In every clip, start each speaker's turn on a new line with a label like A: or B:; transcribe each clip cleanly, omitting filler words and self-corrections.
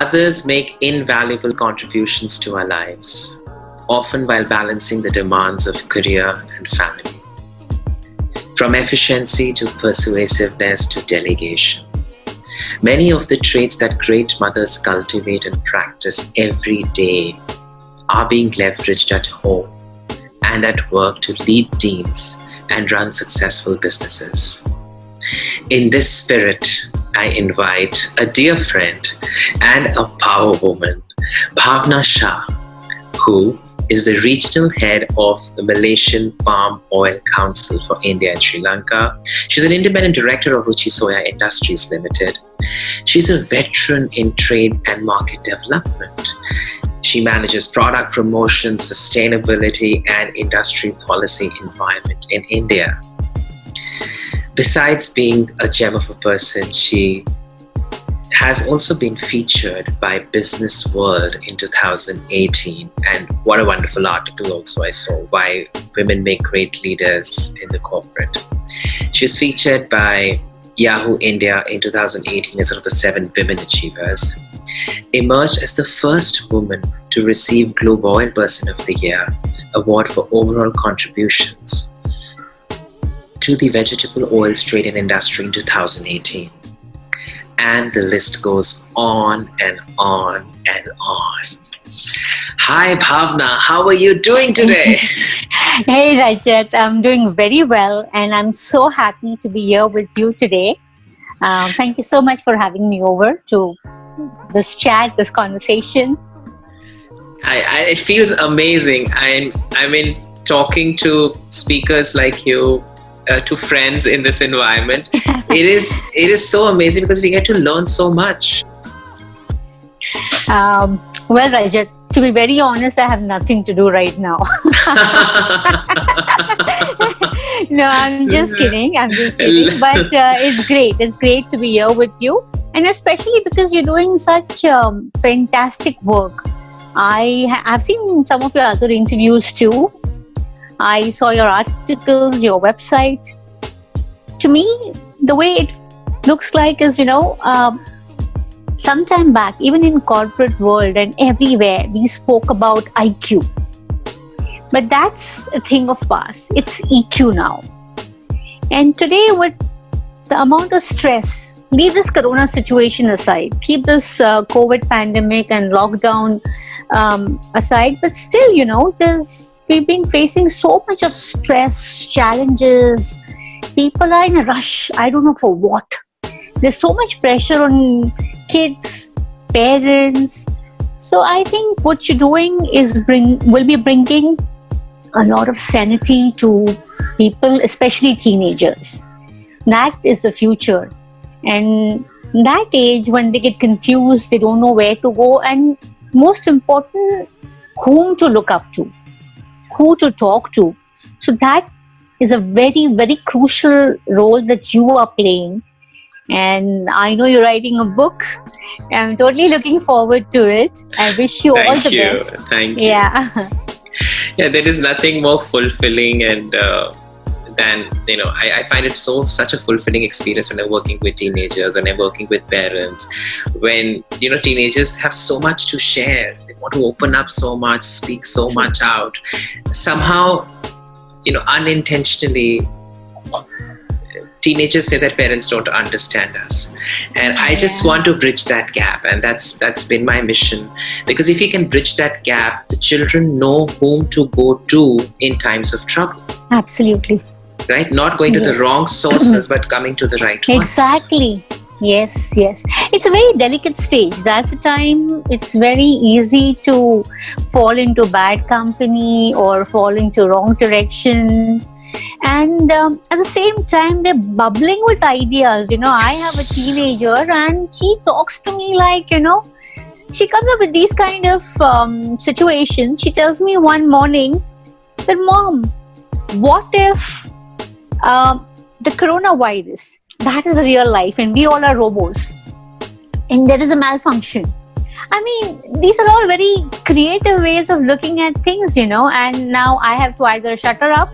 A: Mothers make invaluable contributions to our lives, often while balancing the demands of career and family. From efficiency to persuasiveness to delegation. Many of the traits that great mothers cultivate and practice every day are being leveraged at home and at work to lead teams and run successful businesses. In this spirit, I invite a dear friend and a power woman, Bhavna Shah, who is the regional head of the Malaysian Palm Oil Council for India and Sri Lanka. She's an independent director of Ruchi Soya Industries Limited. She's a veteran in trade and market development. She manages product promotion, sustainability, and industry policy environment in India. Besides being a gem of a person, she has also been featured by Business World in 2018, and what a wonderful article also I saw, Why Women Make Great Leaders in the Corporate. She was featured by Yahoo India in 2018 as one of the 7 women achievers, emerged as the first woman to receive Globe Oil Person of the Year award for overall contributions to the vegetable oils trade and industry in 2018. And the list goes on and on and on. Hi Bhavna, how are you doing today?
B: Hey Rajat, I'm doing very well and I'm so happy to be here with you today. Thank you so much for having me over to this chat, this conversation.
A: It feels amazing. I mean, talking to speakers like you, to friends in this environment, it is so amazing because we get to learn so much.
B: Well, Rajat, to be very honest, I have nothing to do right now. No, I'm just kidding. But it's great. It's great to be here with you. And especially because you're doing such fantastic work. I've seen some of your other interviews too. I saw your articles, your website. To me, the way it looks like is, sometime back, even in corporate world and everywhere, we spoke about IQ. But that's a thing of past. It's EQ now. And today, with the amount of stress, leave this corona situation aside, keep this COVID pandemic and lockdown aside, but still, we've been facing so much of stress, challenges. People are in a rush. I don't know for what. There's so much pressure on kids, parents. So I think what you're doing will be bringing a lot of sanity to people, especially teenagers. That is the future. And that age, when they get confused, they don't know where to go, and most important, whom to look up to, who to talk to. So that is a very, very crucial role that you are playing. And I know you're writing a book. I'm totally looking forward to it. I wish you all the best.
A: Thank you.
B: Yeah.
A: Yeah, there is nothing more fulfilling and than, I find it such a fulfilling experience when I'm working with teenagers and I'm working with parents. When, teenagers have so much to share. They want to open up so much, speak so much out. Somehow, unintentionally, teenagers say that parents don't understand us, and I just want to bridge that gap, and that's been my mission, because if we can bridge that gap, the children know whom to go to in times of trouble.
B: Absolutely.
A: Right? Not going to the wrong sources, but coming to the right ones.
B: Exactly. Yes. It's a very delicate stage. That's the time it's very easy to fall into bad company or fall into wrong direction. And at the same time, they're bubbling with ideas. I have a teenager and she talks to me like, she comes up with these kind of situations. She tells me one morning that, Mom, what if the coronavirus, that is a real life and we all are robots and there is a malfunction? I mean, these are all very creative ways of looking at things, and now I have to either shut her up,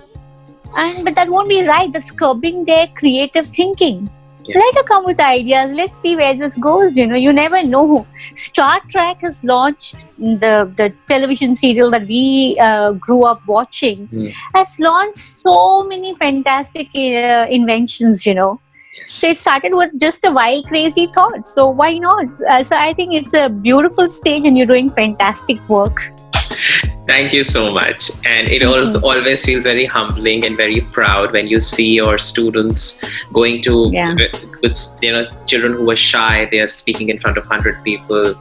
B: but that won't be right. That's curbing their creative thinking.
A: Yeah.
B: Let her come with ideas. Let's see where this goes. You never know. Star Trek has launched the television serial that we grew up watching.
A: Mm.
B: Has launched so many fantastic inventions. So it
A: Yes.
B: started with just a wild, crazy thought. So why not? So I think it's a beautiful stage, and you're doing fantastic work.
A: Thank you so much. And it also
B: Mhm.
A: always feels very humbling and very proud when you see your students going to
B: Yeah.
A: with children who were shy. They are speaking in front of 100 people.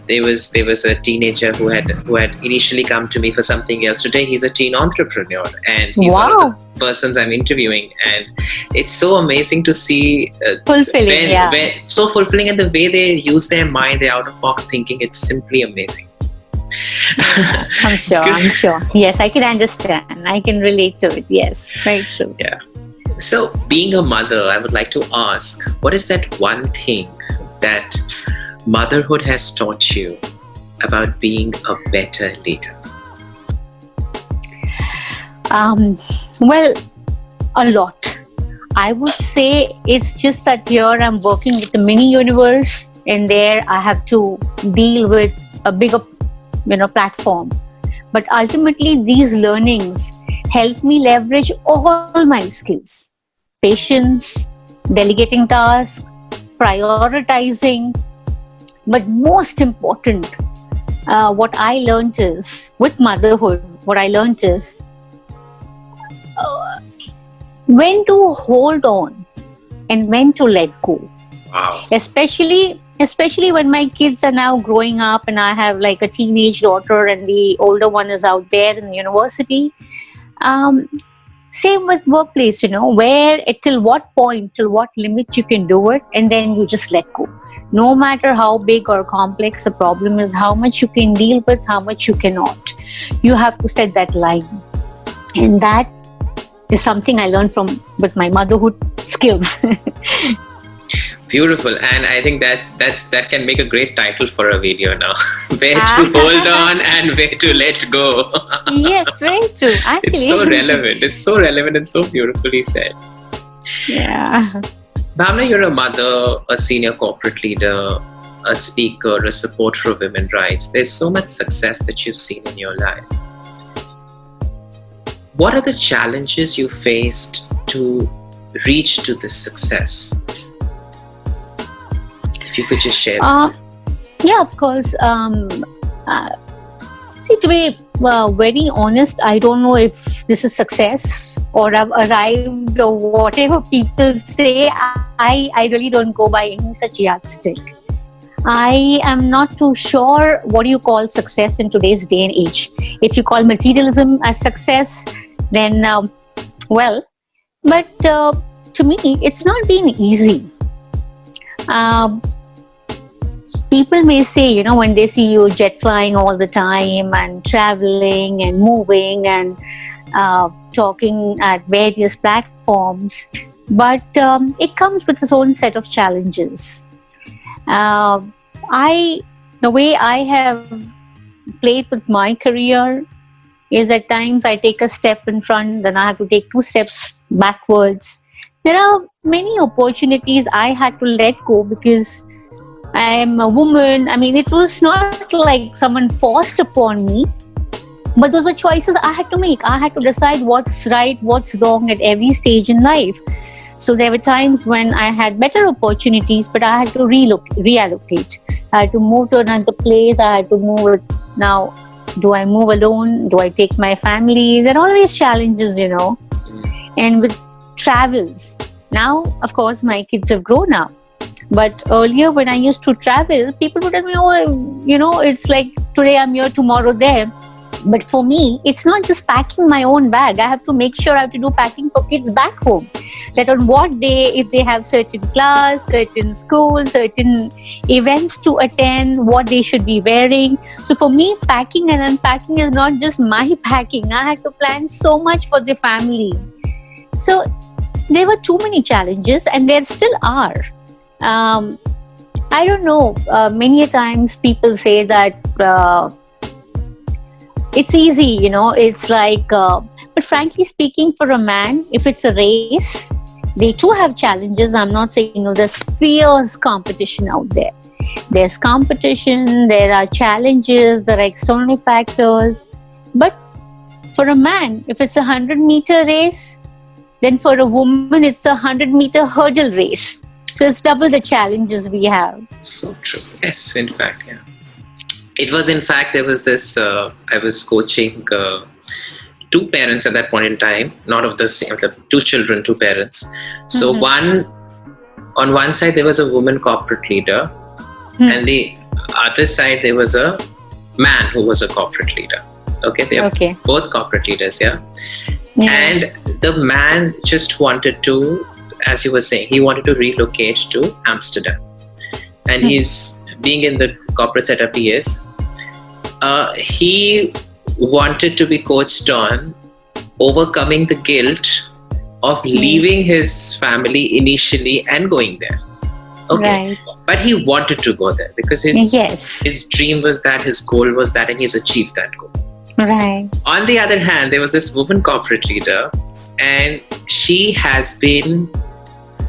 A: There was a teenager who had initially come to me for something else. Today he's a teen entrepreneur, and he's one of
B: Wow.
A: the persons I'm interviewing. And it's so amazing to see
B: Fulfilling. Yeah.
A: when so fulfilling, and the way they use their mind, their out of box thinking. It's simply amazing.
B: I'm sure.
A: Good.
B: I'm sure. Yes, I can understand. I can relate to it. Yes, very true.
A: Yeah. So, being a mother, I would like to ask, what is that one thing that motherhood has taught you about being a better leader?
B: Well, a lot. I would say it's just that here I'm working with a mini universe, and there I have to deal with a bigger, platform. But ultimately, these learnings help me leverage all my skills: patience, delegating tasks, prioritizing. But most important, what I learned is with motherhood, what I learned is uh, when to hold on and when to let go.
A: Wow.
B: Especially when my kids are now growing up, and I have like a teenage daughter, and the older one is out there in university. um, Same with workplace, where till what point, till what limit you can do it, and then you just let go. No matter how big or complex the problem is, how much you can deal with, how much you cannot, you have to set that line. And that is something I learned from with my motherhood skills.
A: Beautiful. And I think that can make a great title for a video now. Where to hold on and where to let go.
B: Yes, very true. Actually,
A: It's so relevant. It's so relevant and so beautifully said.
B: Yeah.
A: Bhavna, you're a mother, a senior corporate leader, a speaker, a supporter of women's rights. There's so much success that you've seen in your life. What are the challenges you faced to reach to this success? If you could just share.
B: Yeah, of course. See, to be very honest, I don't know if this is success or I've arrived or whatever people say. I really don't go by any such yardstick. I am not too sure what you call success in today's day and age. If you call materialism as success, then well, but to me, it's not been easy. People may say, when they see you jet flying all the time and traveling and moving and talking at various platforms, but it comes with its own set of challenges. The way I have played with my career is at times I take a step in front, then I have to take 2 steps backwards. There are many opportunities I had to let go because I am a woman. I mean, it was not like someone forced upon me, but those were choices I had to make. I had to decide what's right, what's wrong at every stage in life. So there were times when I had better opportunities, but I had to reallocate. I had to move to another place. I had to move it. Now, do I move alone? Do I take my family? There are always challenges, And with travels, now, of course, my kids have grown up. But earlier, when I used to travel, people would tell me, it's like today I'm here, tomorrow there. But for me, it's not just packing my own bag. I have to make sure I have to do packing for kids back home. That on what day, if they have certain class, certain school, certain events to attend, what they should be wearing. So for me, packing and unpacking is not just my packing. I had to plan so much for the family. So there were too many challenges, and there still are. I don't know. Many times people say that it's easy, it's like, but frankly speaking, for a man, if it's a race, They too have challenges. I'm not saying, there's fierce competition out there. There's competition, there are challenges, there are external factors. But for a man, if it's a 100-meter race, then for a woman, it's a 100-meter hurdle race. So it's double the challenges we have.
A: So true. Yes, in fact, yeah. It was, in fact, there was this, I was coaching two parents at that point in time, not of the same, two children, two parents. So on one side, there was a woman corporate leader, and the other side, there was a man who was a corporate leader. Okay, they are both corporate leaders, yeah. And the man just wanted to, as you were saying, he wanted to relocate to Amsterdam. And he's, being in the corporate setup he is, he wanted to be coached on overcoming the guilt of leaving his family initially and going there. Okay. Right. But he wanted to go there because his dream was that, his goal was that, and he's achieved that goal.
B: Right.
A: On the other hand, there was this woman corporate leader, and she has been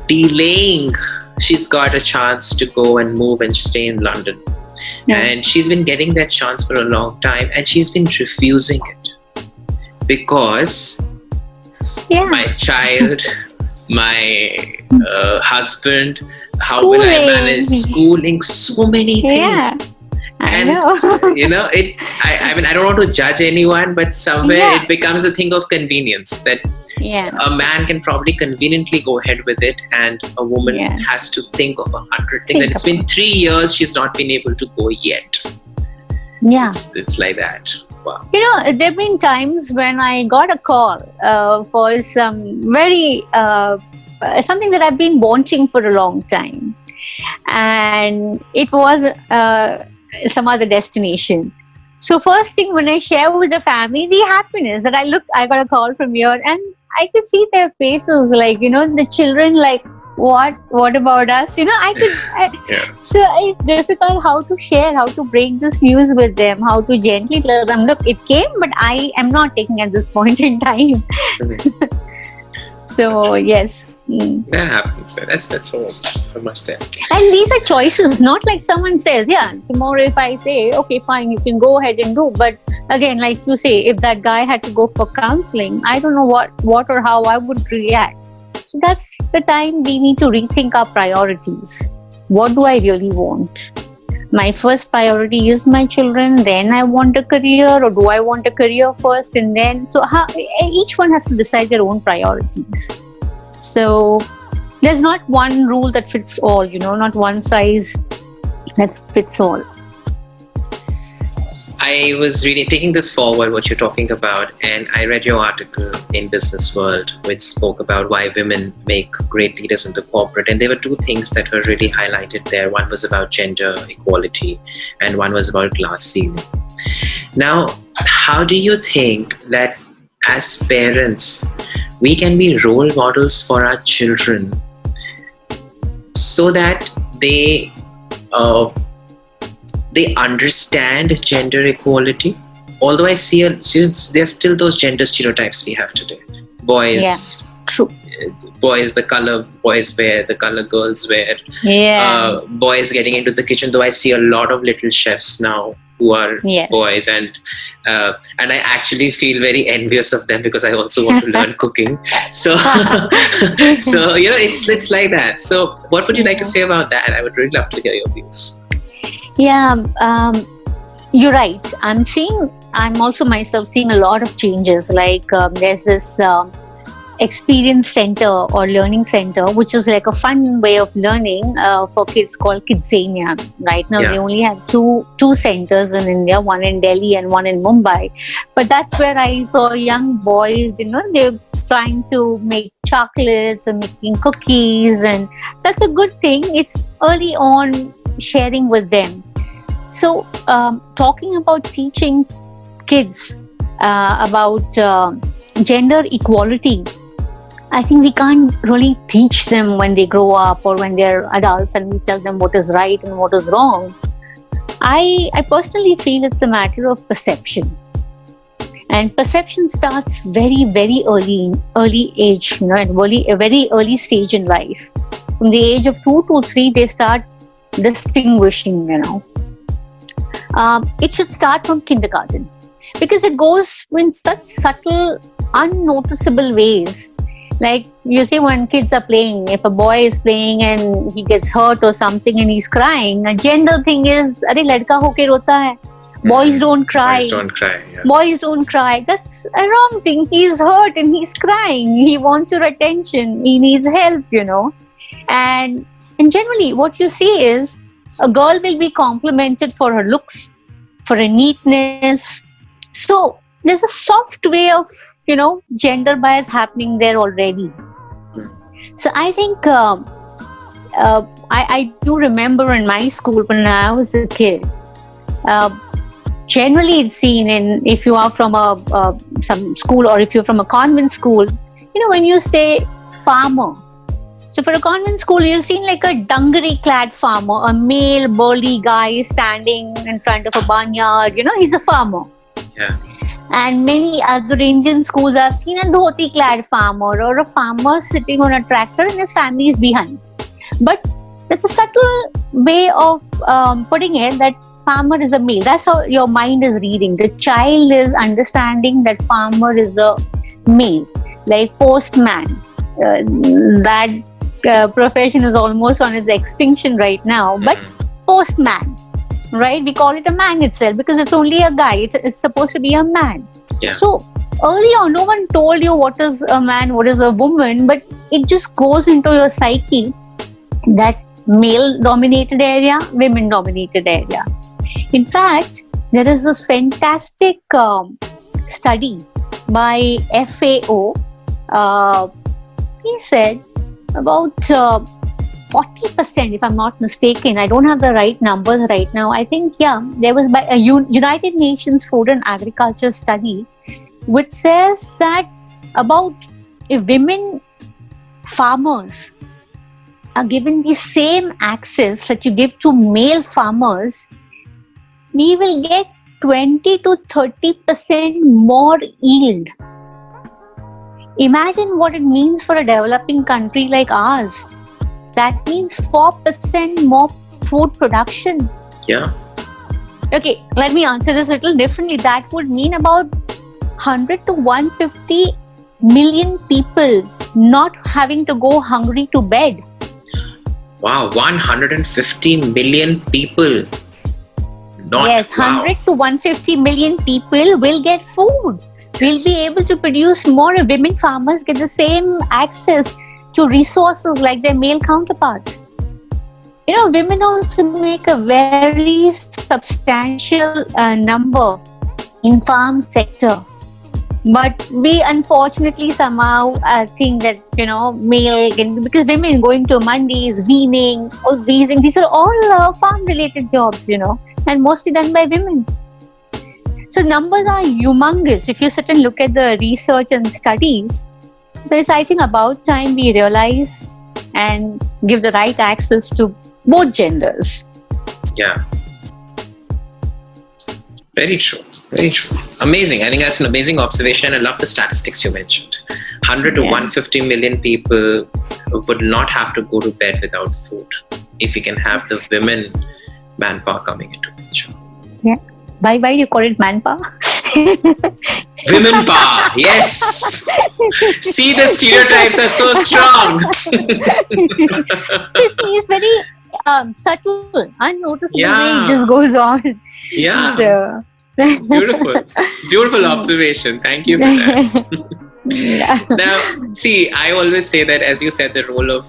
A: delaying. She's got a chance to go and move and stay in London. And she's been getting that chance for a long time, and she's been refusing it because my child, my husband, how will I manage schooling, so many things.
B: Yeah.
A: And I mean, I don't want to judge anyone, but somewhere it becomes a thing of convenience that a man can probably conveniently go ahead with it, and a woman has to think of 100 things. And it's been 3 years she's not been able to go yet.
B: Yeah,
A: it's like that. Wow.
B: There have been times when I got a call for some very something that I've been wanting for a long time, and it was some other destination. So first thing, when I share with the family the happiness that I got a call from here, and I could see their faces, like, the children, like, what about us? So it's difficult how to share, how to break this news with them, how to gently tell them, look, it came, but I am not taking at this point in time. So yes.
A: That happens. That's so much there.
B: And these are choices, not like someone says, tomorrow if I say, okay, fine, you can go ahead and do. But again, like you say, if that guy had to go for counseling, I don't know what or how I would react. So that's the time we need to rethink our priorities. What do I really want? My first priority is my children, then I want a career, or do I want a career first and then? So each one has to decide their own priorities. So there's not one rule that fits all, not one size that fits all.
A: I was really taking this forward, what you're talking about, and I read your article in Business World, which spoke about why women make great leaders in the corporate. And there were two things that were really highlighted there. One was about gender equality, and one was about glass ceiling. Now, how do you think that as parents, we can be role models for our children so that they understand gender equality? Although I see there's still those gender stereotypes we have today. Boys,
B: true.
A: Boys, the color boys wear, the color girls wear. Boys getting into the kitchen. Though I see a lot of little chefs now who are boys, and I actually feel very envious of them because I also want to learn cooking. So, it's like that. So, what would you like to say about that? I would really love to hear your views.
B: Yeah, you're right. I'm also myself seeing a lot of changes. Like there's this experience center or learning center, which is like a fun way of learning for kids called Kidzania. Right now, they only have two centers in India, one in Delhi and one in Mumbai. But that's where I saw young boys, they're trying to make chocolates and making cookies, and that's a good thing. It's early on sharing with them. So talking about teaching kids about gender equality, I think we can't really teach them when they grow up or when they're adults and we tell them what is right and what is wrong. I personally feel it's a matter of perception. And perception starts very early age, at a very early stage in life. From the age of 2 to 3, they start distinguishing. It should start from kindergarten, because it goes in such subtle, unnoticeable ways. Like you see, when kids are playing, if a boy is playing and he gets hurt or something and he's crying, a general thing is, "Arey ladka hoke rota hai." Boys don't cry.
A: Boys don't cry. Yeah.
B: Boys don't cry. That's a wrong thing. He's hurt and he's crying. He wants your attention. He needs help. And generally, what you see is a girl will be complimented for her looks, for her neatness. So there's a soft way of, gender bias happening there already. So I think I do remember in my school when I was a kid, generally it's seen if you are from some school, or if you're from a convent school, when you say farmer. So for a convent school, you've seen like a dungaree clad farmer, a male burly guy standing in front of a barnyard. He's a farmer.
A: Yeah.
B: And many other Indian schools I've seen a dhoti clad farmer, or a farmer sitting on a tractor and his family is behind. But that's a subtle way of putting it, that farmer is a male. That's how your mind is reading. The child is understanding that farmer is a male. Like postman, that profession is almost on its extinction right now. But postman, right? We call it a man itself because it's only a guy. It's supposed to be a man.
A: Yeah.
B: So early on, no one told you what is a man, what is a woman, but it just goes into your psyche that male-dominated area, women-dominated area. In fact, there is this fantastic study by FAO. He said about 40%, if I'm not mistaken. I don't have the right numbers right now. I think, there was by a United Nations Food and Agriculture study, which says that about if women farmers are given the same access that you give to male farmers, we will get 20 to 30% more yield. Imagine what it means for a developing country like ours. That means 4% more food production.
A: Yeah.
B: Okay, let me answer this a little differently. That would mean about 100 to 150 million people not having to go hungry to bed.
A: Wow, 150 million people.
B: Yes, 100 to 150 million people will get food. We'll be able to produce more. Women farmers get the same access to resources like their male counterparts. Women also make a very substantial number in farm sector. But we unfortunately somehow think that, male, because women going to mandis, weaning, or weezing, these are all farm related jobs, and mostly done by women. So numbers are humongous if you sit and look at the research and studies. So it's, I think, about time we realize and give the right access to both genders.
A: Yeah. Very true. Very true. Amazing. I think that's an amazing observation. I love the statistics you mentioned. 100 to 150 million people would not have to go to bed without food if we can have the women manpower coming into picture.
B: Yeah. Why do you call it manpower?
A: Women power, yes. See, the stereotypes are so strong.
B: It's very subtle, unnoticeable way it just goes on.
A: Yeah.
B: So.
A: Beautiful observation. Thank you for that. Now, see, I always say that, as you said, the role of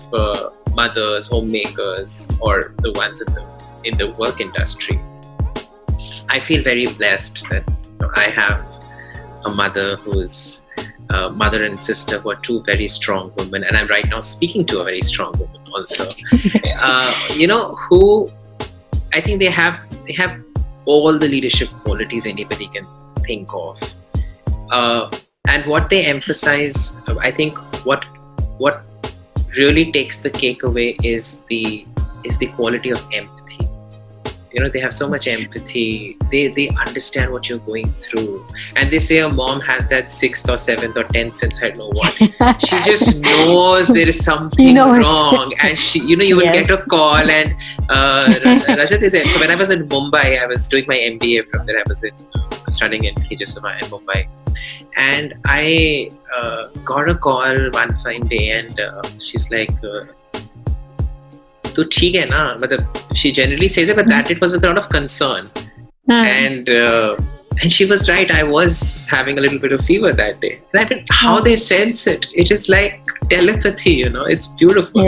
A: mothers, homemakers, or the ones in the work industry. I feel very blessed that I have a mother who's mother and sister who are two very strong women, and I'm right now speaking to a very strong woman also. Who I think they have all the leadership qualities anybody can think of, and what they emphasize, I think what really takes the cake away is the quality of empathy. They have so much empathy. They understand what you're going through, and they say a mom has that sixth or seventh or 10th sense. I don't know what. She just knows there is something wrong, and you will get a call. And Rajat is so. When I was in Mumbai, I was doing my MBA from there. I was studying in KJSMA in Mumbai, and I got a call one fine day, and she's like. तो ठीक है ना मतलब she generally says it, but that it was with a lot of concern. And she was right. I was having a little bit of fever that day. And I mean, how they sense it is like telepathy, it's beautiful.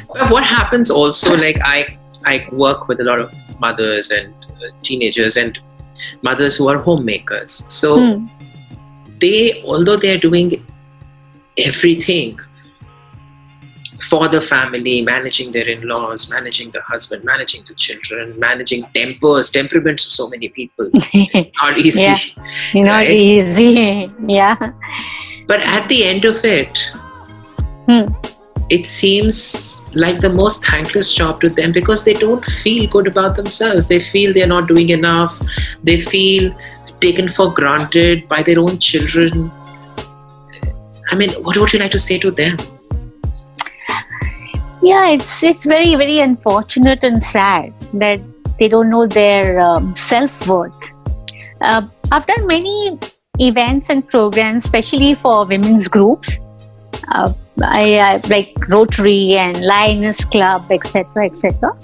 A: But what happens also, like I work with a lot of mothers and teenagers and mothers who are homemakers. So although they are doing everything for the family, managing their in-laws, managing the husband, managing the children, managing temperaments of so many people. Not easy.
B: Not easy. Yeah.
A: But at the end of it, it seems like the most thankless job to them because they don't feel good about themselves. They feel they're not doing enough. They feel taken for granted by their own children. I mean, what would you like to say to them?
B: Yeah, it's very, very unfortunate and sad that they don't know their self-worth. I've done many events and programs, especially for women's groups. I like Rotary and Lioness Club, etc., etc.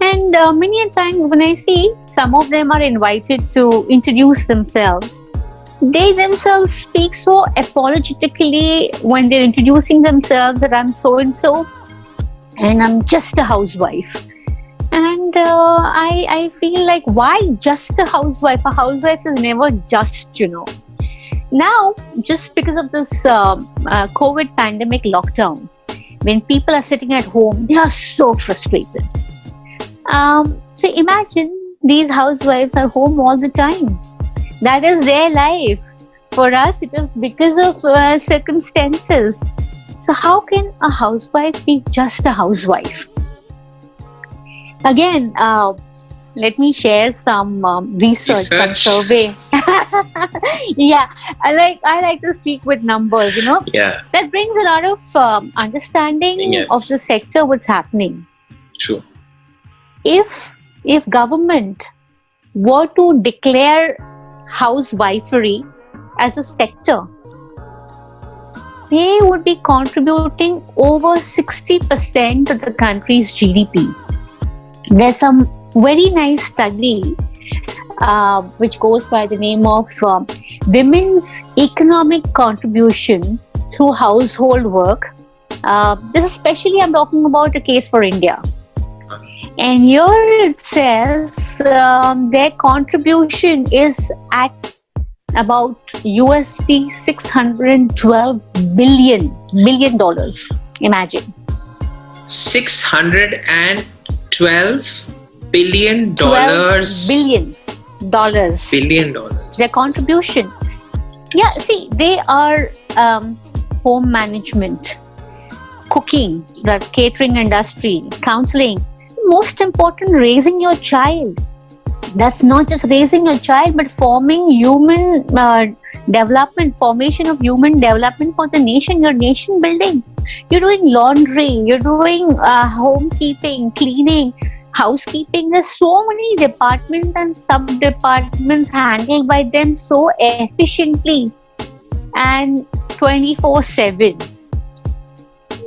B: And many times when I see some of them are invited to introduce themselves, they themselves speak so apologetically when they're introducing themselves that I'm so-and-so. And I'm just a housewife. And I feel like, why just a housewife? A housewife is never just, Now, just because of this COVID pandemic lockdown, when people are sitting at home, they are so frustrated. So imagine these housewives are home all the time. That is their life. For us, it is because of circumstances. So how can a housewife be just a housewife? Again, let me share some research, some survey. Yeah, I like to speak with numbers,
A: Yeah.
B: That brings a lot of understanding of the sector, what's happening.
A: True.
B: If government were to declare housewifery as a sector, they would be contributing over 60% of the country's GDP. There's some very nice study which goes by the name of Women's Economic Contribution Through Household Work. This especially I'm talking about a case for India. And here it says their contribution is at about USD $612 billion. Imagine.
A: $612 billion.
B: $12 billion. Their contribution. Yeah, see, they are home management, cooking, that's catering industry, counseling. Most important, raising your child. That's not just raising your child, but forming human development, formation of human development for the nation, your nation building. You're doing laundry, you're doing homekeeping, cleaning, housekeeping. There's so many departments and sub-departments handled by them so efficiently and 24/7.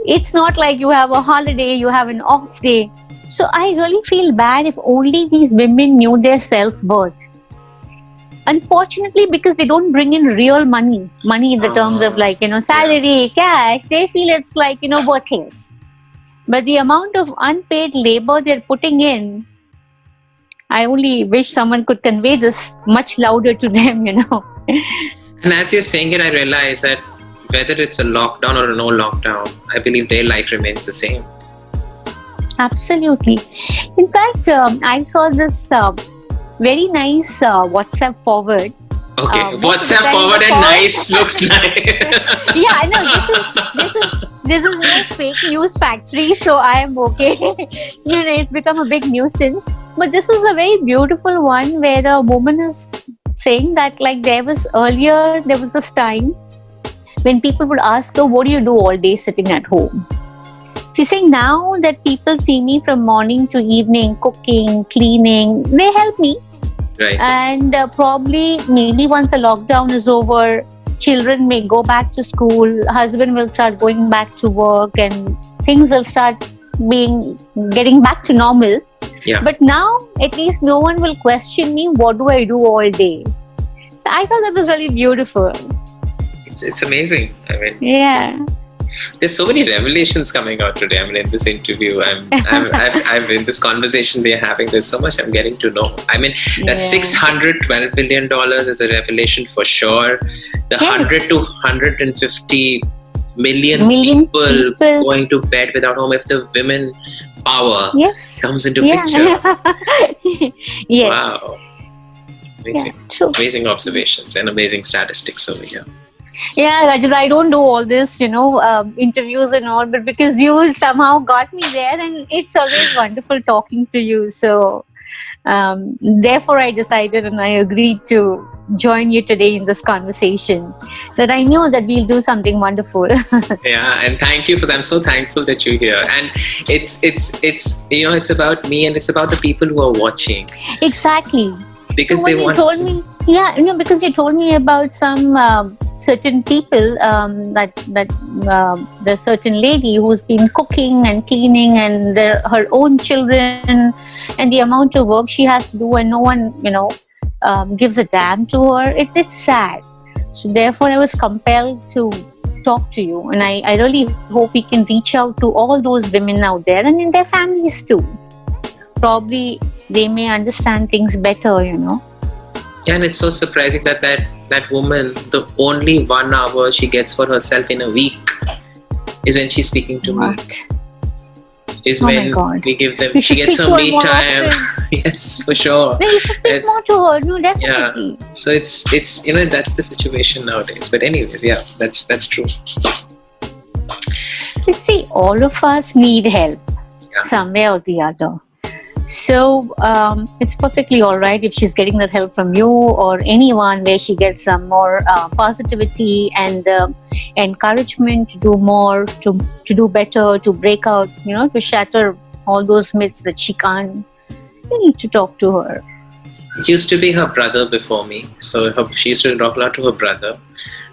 B: It's not like you have a holiday, you have an off day. So I really feel bad if only these women knew their self-worth. Unfortunately, because they don't bring in real money in the terms of salary, cash, they feel it's worthless. But the amount of unpaid labor they're putting in, I only wish someone could convey this much louder to them,
A: And as you're saying it, I realize that whether it's a lockdown or a no lockdown, I believe their life remains the same.
B: Absolutely. In fact, I saw this very nice WhatsApp forward
A: Okay,
B: Most of the
A: WhatsApp
B: time in the
A: forward and
B: call.
A: nice looks like.
B: Yeah, I know this is no fake news factory, so I am okay. It's become a big nuisance. But this is a very beautiful one where a woman is saying that, like, there was this time when people would ask her, "What do you do all day sitting at home?" She's saying now that people see me from morning to evening, cooking, cleaning, they help me.
A: Right.
B: And probably maybe once the lockdown is over, children may go back to school, husband will start going back to work, and things will start getting back to normal.
A: Yeah.
B: But now at least no one will question me, what do I do all day? So I thought that was really beautiful.
A: It's amazing. I mean,
B: Yeah.
A: there's so many revelations coming out today. I mean, in this interview, I'm in this conversation we're having. There's so much I'm getting to know. I mean, that $612 billion is a revelation for sure. The 100 to 150 million people going to bed without home. If the women power comes into picture.
B: Yes.
A: Wow. Amazing.
B: Yeah,
A: amazing observations and amazing statistics over here.
B: Yeah, Rajat, I don't do all this, interviews and all, but because you somehow got me there, and it's always wonderful talking to you. So, therefore, I decided and I agreed to join you today in this conversation. That I knew that we'll do something wonderful.
A: Yeah, and thank you I'm so thankful that you're here. And it's about me, and it's about the people who are watching.
B: Exactly.
A: Because they want.
B: Told me, because you told me about some certain people, the certain lady who's been cooking and cleaning, and her own children, and the amount of work she has to do, and no one, gives a damn to her. It's sad. So therefore, I was compelled to talk to you, and I really hope we can reach out to all those women out there and in their families too. Probably they may understand things better,
A: Yeah, and it's so surprising that woman, the only 1 hour she gets for herself in a week is when she's speaking to me. Is when we give them, she gets some me time. Yes, for sure.
B: No, you should speak more to her. No, definitely.
A: Yeah. So it's that's the situation nowadays. But anyways, yeah, that's true.
B: Let's see, all of us need help somewhere or the other. So it's perfectly all right if she's getting that help from you or anyone, where she gets some more positivity and encouragement to do more, to do better, to break out, to shatter all those myths that she can't. You need to talk to her.
A: It used to be her brother before me, so she used to talk a lot to her brother.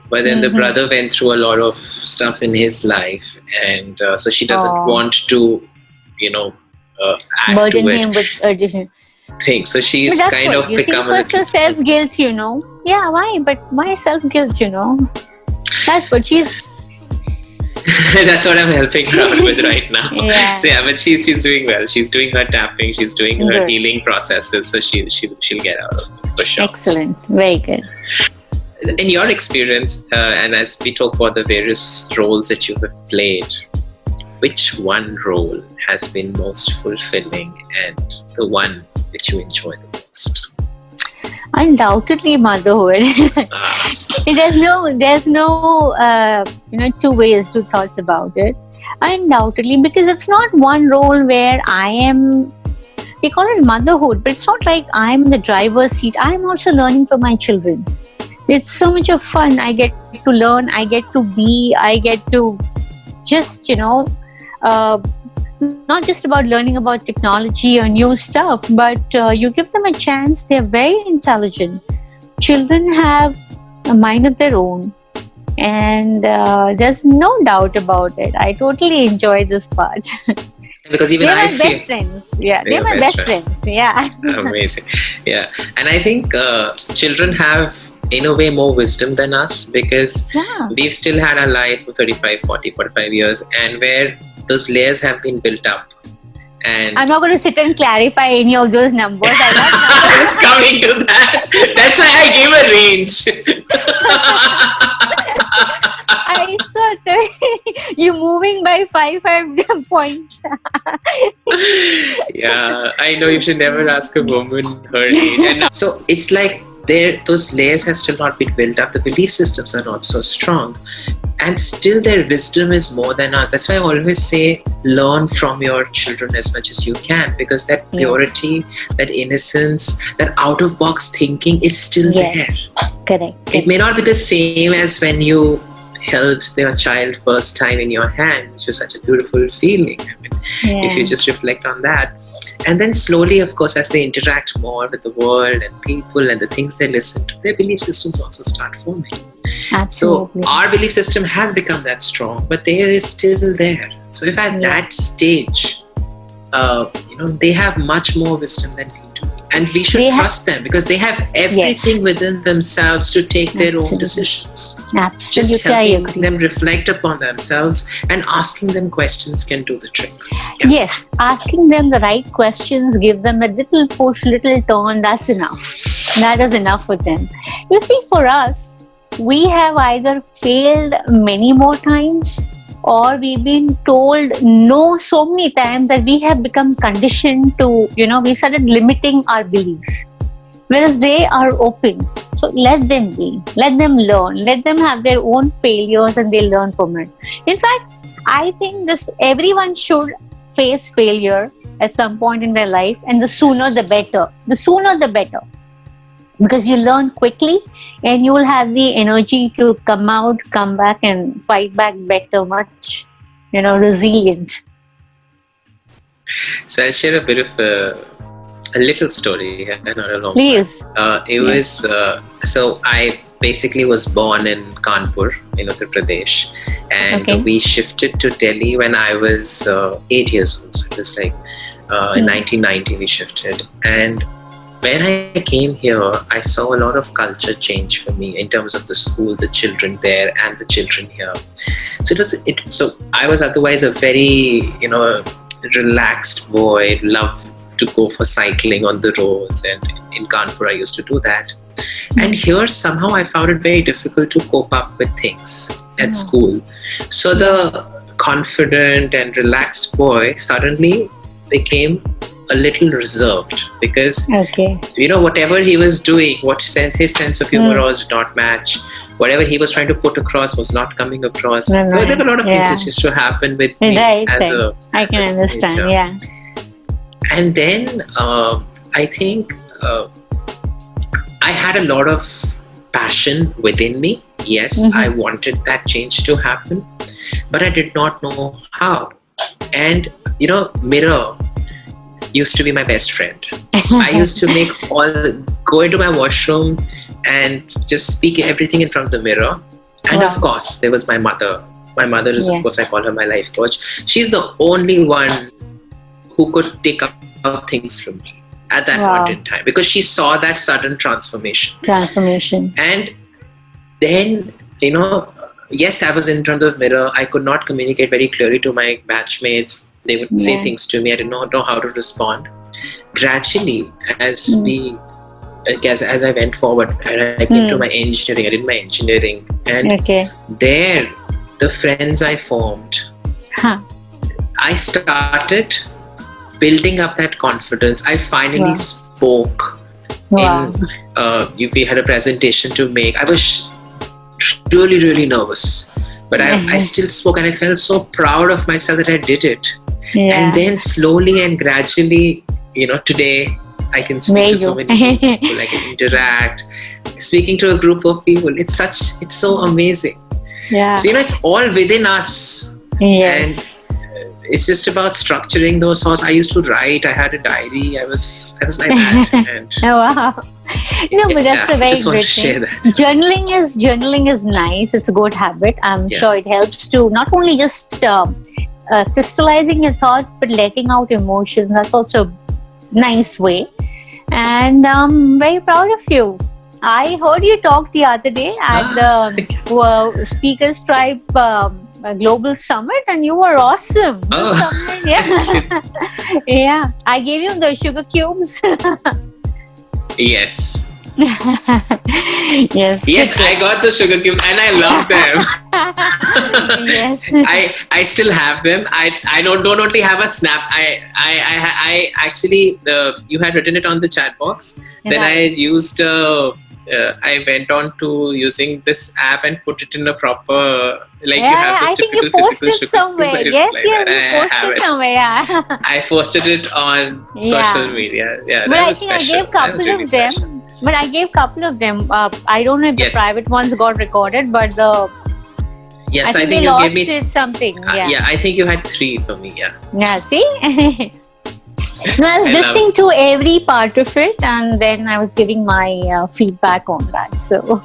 A: But then the brother went through a lot of stuff in his life, and so she doesn't want to, add
B: burden
A: to it.
B: him with additional
A: things. So she's kind of become a little...
B: self-guilt, Yeah, why? But why self-guilt, That's what she's...
A: That's what I'm helping her out with right now.
B: Yeah.
A: So but she's doing well. She's doing her tapping. She's doing her healing processes. So she'll get out of it for sure.
B: Excellent. Very good.
A: In your experience, and as we talk about the various roles that you have played, which one role has been most fulfilling and the one which you enjoy the most?
B: Undoubtedly, motherhood. There's no two ways, two thoughts about it. Undoubtedly, because it's not one role where we call it motherhood, but it's not like I'm in the driver's seat. I'm also learning from my children. It's so much of fun. I get to learn, I get to be, I get to just, not just about learning about technology or new stuff, but you give them a chance. They're very intelligent. Children have a mind of their own, and there's no doubt about it. I totally enjoy this part.
A: Because even
B: they're my best friends. Yeah, they're my best friends. Yeah.
A: Amazing. Yeah, and I think children have, in a way, more wisdom than us, because we've still had our life for 35, 40, 45 years, and where those layers have been built up. And
B: I'm not going to sit and clarify any of those numbers.
A: I was coming to that. That's why I gave a range.
B: I thought you're moving by five points.
A: Yeah, I know you should never ask a woman her age. And so it's like those layers have still not been built up. The belief systems are not so strong, and still their wisdom is more than us. That's why I always say, learn from your children as much as you can, because that purity, that innocence, that out of box thinking is still there.
B: Correct.
A: It may not be the same as when you held your child first time in your hand, which was such a beautiful feeling. I mean, if you just reflect on that. And then slowly, of course, as they interact more with the world and people and the things they listen to, their belief systems also start forming.
B: Absolutely.
A: So our belief system has become that strong, but they is still there. So if at that stage, they have much more wisdom than we do. And we should trust them, because they have everything within themselves to take their own decisions.
B: Absolutely.
A: Just helping them reflect upon themselves and asking them questions can do the trick. Yeah.
B: Yes, asking them the right questions, give them a little push, little turn, that's enough. That is enough for them. You see, for us, we have either failed many more times, or we've been told no so many times that we have become conditioned to, we started limiting our beliefs. Whereas they are open. So let them be, let them learn, let them have their own failures and they learn from it. In fact, I think everyone should face failure at some point in their life, and the sooner the better. The sooner the better. Because you learn quickly and you will have the energy to come back and fight back better, much, resilient.
A: So I'll share a bit of a little story, not a long
B: Please.
A: one. It was, so I basically was born in Kanpur, in Uttar Pradesh. And we shifted to Delhi when I was 8 years old. So it was like in 1990 we shifted. And when I came here, I saw a lot of culture change for me in terms of the school, the children there, and the children here. So I was otherwise a very, relaxed boy, loved to go for cycling on the roads, and in Kanpur I used to do that. And here somehow I found it very difficult to cope up with things at school. So the confident and relaxed boy suddenly became a little reserved, because whatever he was doing, his sense of humor was did not match. Whatever he was trying to put across was not coming across. So there were a lot of things which used to happen with me
B: I can understand.
A: And then I think I had a lot of passion within me. Yes, I wanted that change to happen, but I did not know how. And mirror used to be my best friend. I used to go into my washroom and just speak everything in front of the mirror. And of course, there was my mother. My mother is, of course, I call her my life coach. She's the only one who could take out things from me at that point in time, because she saw that sudden transformation. And then, yes, I was in front of the mirror. I could not communicate very clearly to my batchmates. They would say things to me. I did not know how to respond. Gradually, as I went forward and I came to my engineering, I did my engineering. And there, the friends I formed, I started building up that confidence. I finally spoke. We had a presentation to make. I was really, really nervous. But I still spoke, and I felt so proud of myself that I did it. And then slowly and gradually, today I can speak to so many people, I can interact. Speaking to a group of people, it's so amazing. So, it's all within us.
B: Yes.
A: And it's just about structuring those thoughts. I used to write, I had a diary, I was like that. And
B: wow. No, but that's a very great thing. Journaling is nice. It's a good habit. I'm sure it helps to not only just crystallizing your thoughts, but letting out emotions. That's also a nice way. And I'm very proud of you. I heard you talk the other day at the Speakers Tribe Global Summit, and you were awesome. Yeah. I gave you the sugar cubes.
A: Yes.
B: Yes,
A: I got the sugar cubes and I love them.
B: Yes.
A: I still have them. I don't only have a snap. I actually, you had written it on the chat box. Then I used I went on to using this app and put it in a proper, like you
B: Yeah,
A: have this
B: I think you
A: typical physical
B: posted
A: sugar cubes.
B: somewhere.
A: I didn't
B: Yes,
A: like
B: yes,
A: that.
B: you
A: I
B: posted
A: haven't.
B: somewhere. Yeah.
A: I posted it on social
B: Yeah.
A: media. Yeah,
B: But
A: that
B: I
A: was
B: think I
A: special.
B: gave
A: That was
B: couple
A: really
B: of
A: special.
B: them. But I gave couple of them. I don't know if the
A: Yes.
B: private ones got recorded, but
A: Yes,
B: I think they
A: you gave
B: lost
A: me.
B: it something. Yeah.
A: Yeah, I think you had 3 for me. Yeah.
B: Yeah. See. No, I was
A: I love.
B: listening to every part of it, and then I was giving my feedback on that. So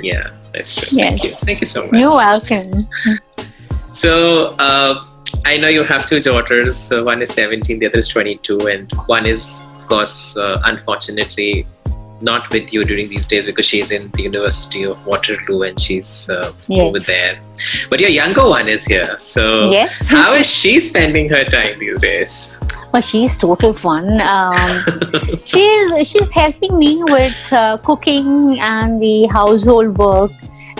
A: Yeah, that's true.
B: yes.
A: Thank you. Thank you so much.
B: You're welcome.
A: So, I know you have 2 daughters. One is 17, the other is 22, and one is, of course, unfortunately, not with you during these days because she's in the University of Waterloo and she's over
B: Yes.
A: there. But your younger one is here. So,
B: Yes.
A: how is she spending her time these days?
B: Well, she's total fun. She's helping me with cooking and the household work.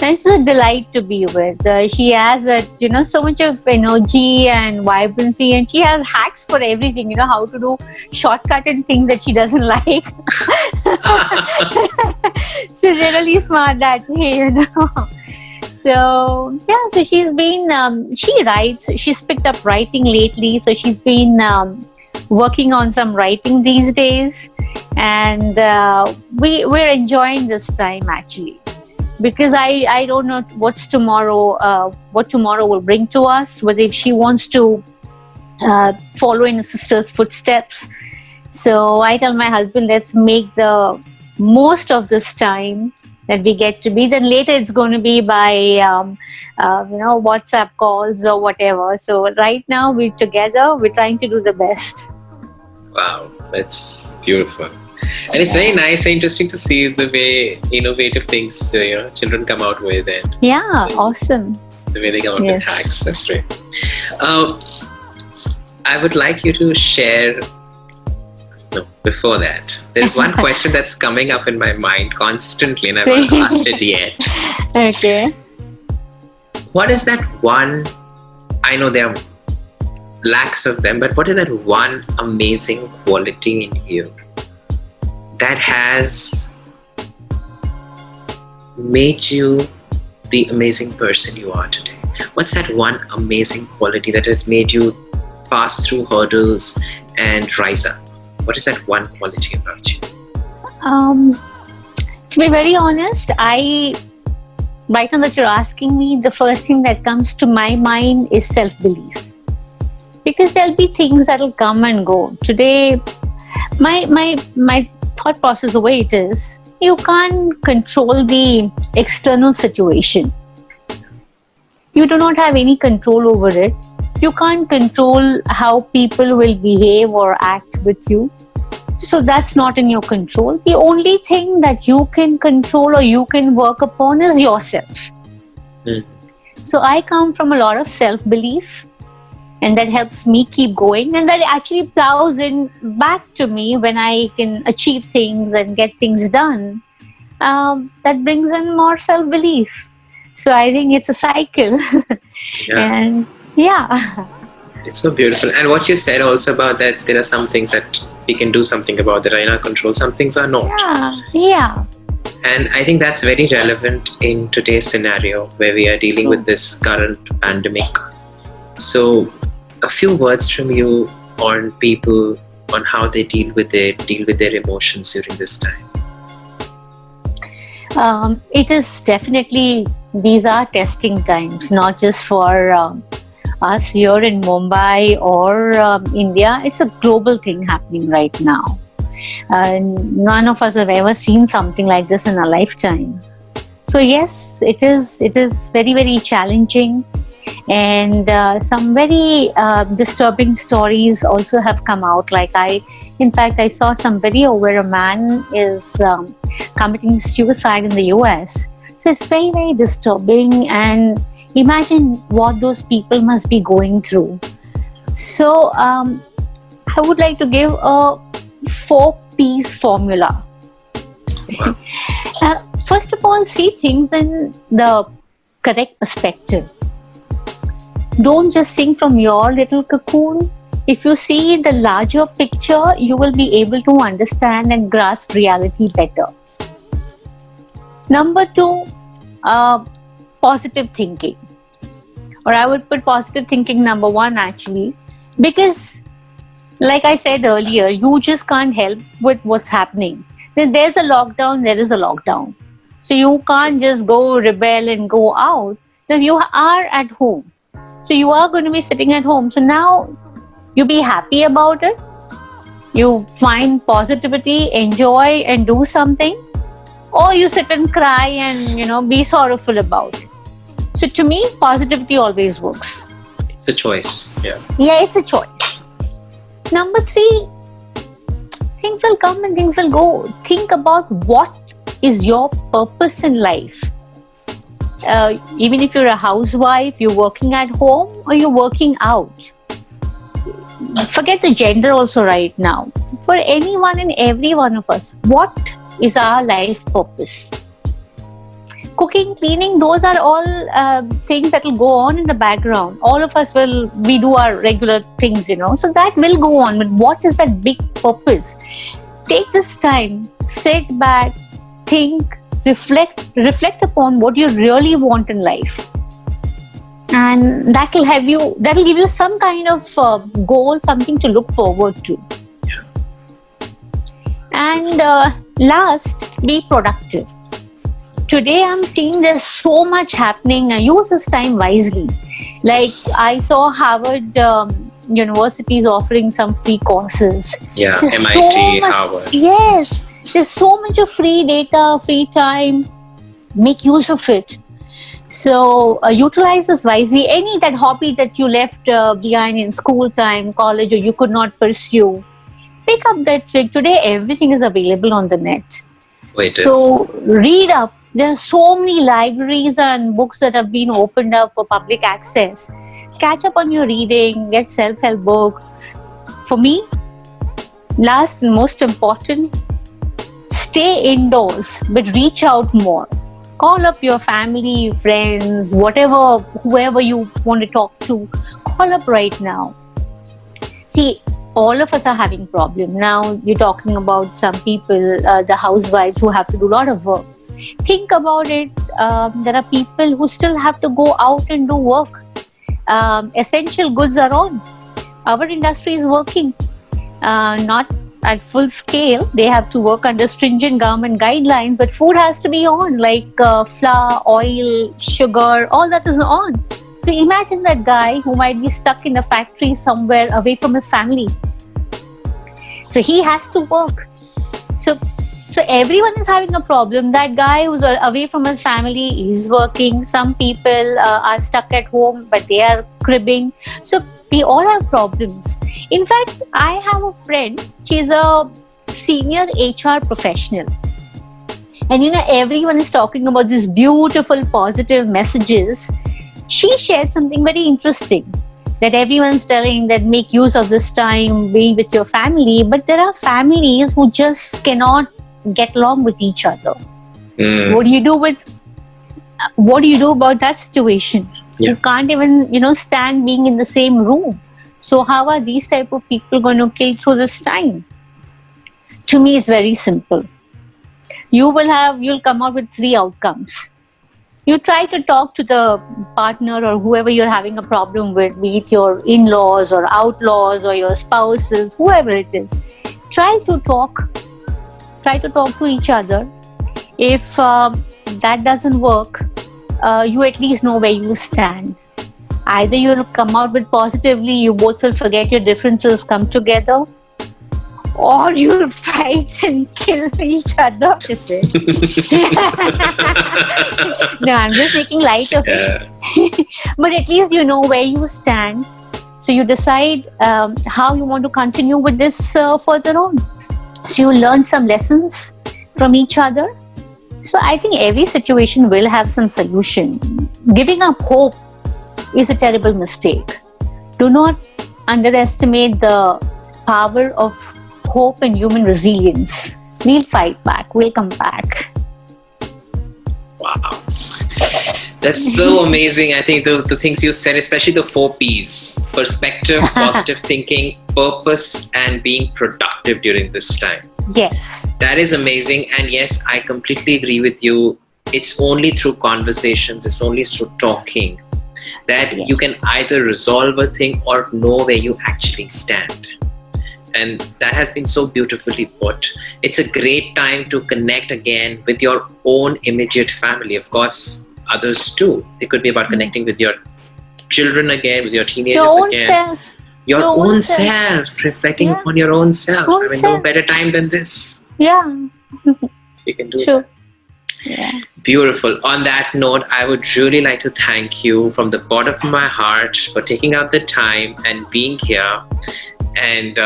B: And it's a delight to be with. She has so much of energy and vibrancy, and she has hacks for everything. How to do shortcut and things that she doesn't like. She's really smart that way. So yeah, so she's been. She writes. She's picked up writing lately, so she's been working on some writing these days, and we're enjoying this time actually. Because I don't know what tomorrow will bring to us, whether if she wants to follow in her sister's footsteps. So I tell my husband, let's make the most of this time that we get to be. Then later it's going to be by WhatsApp calls or whatever. So right now we're together. We're trying to do the best.
A: Wow, that's beautiful. And it's very nice and interesting to see the way innovative things children come out with, and
B: Yeah, awesome.
A: the way they come out
B: Yes.
A: with hacks. That's great. I would like you to share. No, before that, there's one question that's coming up in my mind constantly, and I've not asked it yet.
B: Okay.
A: What is that one? I know there are lakhs of them, but what is that one amazing quality in you that has made you the amazing person you are today? What's that one amazing quality that has made you pass through hurdles and rise up? What is that one quality about you?
B: To be very honest, right now that you're asking me, the first thing that comes to my mind is self-belief. Because there'll be things that'll come and go. Today, my thought process, the way it is, you can't control the external situation. You do not have any control over it. You can't control how people will behave or act with you. So that's not in your control. The only thing that you can control or you can work upon is yourself.
A: Mm.
B: So I come from a lot of self-belief, and that helps me keep going, and that actually plows in back to me when I can achieve things and get things done. That brings in more self-belief. So I think it's a cycle.
A: Yeah.
B: And yeah.
A: It's so beautiful. And what you said also about that there are some things that we can do something about that are in our control, some things are not.
B: Yeah.
A: And I think that's very relevant in today's scenario where we are dealing with this current pandemic. So a few words from you on people, on how they deal with their emotions during this time.
B: It is definitely, these are testing times, not just for us here in Mumbai or India. It's a global thing happening right now. None of us have ever seen something like this in our lifetime. So yes, it is very, very challenging. And some very disturbing stories also have come out. In fact, I saw some video where a man is committing suicide in the US. So it's very, very disturbing, and imagine what those people must be going through. So I would like to give a 4P's formula. First of all, see things in the correct perspective. Don't just think from your little cocoon. If you see the larger picture, you will be able to understand and grasp reality better. Number two, uh, positive thinking. Or I would put positive thinking number one actually, because like I said earlier, you just can't help with what's happening. There's a lockdown, there is a lockdown. So you can't just go rebel and go out. So you are at home. So you are going to be sitting at home. So now you be happy about it. You find positivity, enjoy and do something. Or you sit and cry and, be sorrowful about it. So to me, positivity always works.
A: It's a choice. Yeah.
B: Yeah, it's a choice. Number three, things will come and things will go. Think about what is your purpose in life. Even if you're a housewife, you're working at home or you're working out. Forget the gender also right now. For anyone and every one of us, what is our life purpose? Cooking, cleaning, those are all things that will go on in the background. All of us we do our regular things, so that will go on. But what is that big purpose? Take this time, sit back, think, reflect upon what you really want in life. And that will give you some kind of goal, something to look forward to.
A: Yeah.
B: And last, be productive. Today I'm seeing there's so much happening. Use this time wisely. Like I saw Harvard University is offering some free courses.
A: Yeah,
B: There's
A: MIT, Harvard.
B: Yes, there's so much of free data, free time. Make use of it. So utilize this wisely. That hobby that you left behind in school time, college, or you could not pursue, pick up that trick. Today everything is available on the net. So read up. There are so many libraries and books that have been opened up for public access. Catch up on your reading, get self-help book. For me, last and most important, stay indoors, but reach out more. Call up your family, friends, whoever you want to talk to. Call up right now. See, all of us are having problems. Now you're talking about some people, the housewives who have to do a lot of work. Think about it. There are people who still have to go out and do work. Essential goods are on. Our industry is working. Not at full scale. They have to work under stringent government guidelines, but food has to be on, like flour, oil, sugar, all that is on. So imagine that guy who might be stuck in a factory somewhere away from his family. So he has to work. So everyone is having a problem. That guy who's away from his family is working. Some people are stuck at home, but they are cribbing. So we all have problems. In fact, I have a friend. She's a senior HR professional. And everyone is talking about these beautiful positive messages. She shared something very interesting, that everyone's telling that make use of this time, be with your family. But there are families who just cannot get along with each other. What do you do about that situation?
A: Yeah.
B: You can't even stand being in the same room. So how are these type of people going to kill through this time? To me, it's very simple. You'll come out with 3 outcomes. You try to talk to the partner or whoever you're having a problem with, be it your in-laws or outlaws or your spouses, whoever it is. Try to talk to each other. If that doesn't work, you at least know where you stand. Either you'll come out with positively, you both will forget your differences, come together, or you'll fight and kill each other. No, I'm just making light of it. But at least you know where you stand. So you decide how you want to continue with this further on. So you learn some lessons from each other. So I think every situation will have some solution. Giving up hope is a terrible mistake. Do not underestimate the power of hope and human resilience. We'll fight back. We'll come back.
A: Wow. That's so amazing. I think the things you said, especially the 4 Ps: perspective, positive thinking, purpose, and being productive during this time.
B: Yes.
A: That is amazing. And yes, I completely agree with you. it's only through conversations, it's only through talking that you
B: Yes.
A: can either resolve a thing or know where you actually stand. And that has been so beautifully put. It's a great time to connect again with your own immediate family. Of course, others too. It could be about connecting with your children again, with your
B: Your
A: teenagers
B: own
A: again.
B: self.
A: Your
B: Your
A: own
B: own self.
A: self, reflecting
B: Yeah.
A: upon your own self.
B: Own
A: I mean, no
B: self.
A: better time than this.
B: Yeah.
A: You can do
B: True.
A: that.
B: Yeah.
A: Beautiful. On that note, I would really like to thank you from the bottom of my heart for taking out the time and being here. And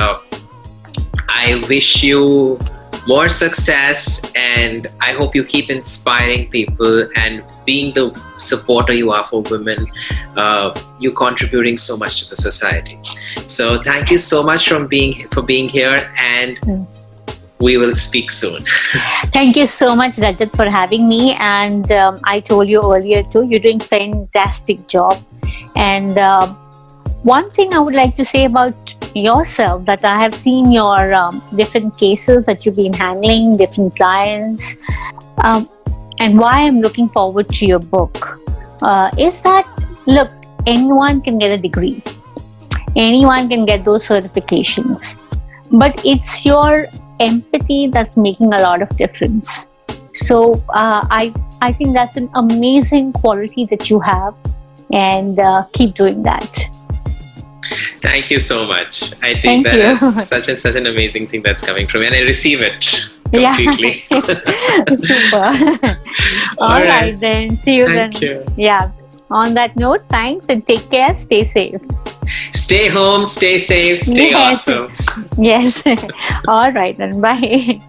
A: I wish you more success, and I hope you keep inspiring people and being the supporter you are for women. You're contributing so much to the society. So thank you so much for being here, and we will speak soon.
B: Thank you so much, Rajat, for having me. And I told you earlier too, you're doing fantastic job. And one thing I would like to say about yourself, that I have seen your different cases that you've been handling, different clients, and why I'm looking forward to your book is that, look, anyone can get a degree, anyone can get those certifications, but it's your empathy that's making a lot of difference. So I think that's an amazing quality that you have, and keep doing that.
A: Thank you so much. I
B: Thank
A: think that
B: you.
A: is such an amazing thing that's coming from you, and I receive it completely.
B: Yeah. Super. All right then. See you
A: Thank
B: then.
A: you.
B: Yeah. On that note, thanks and take care. Stay safe.
A: Stay home, stay safe, stay
B: Yes.
A: awesome.
B: Yes. All right then. Bye.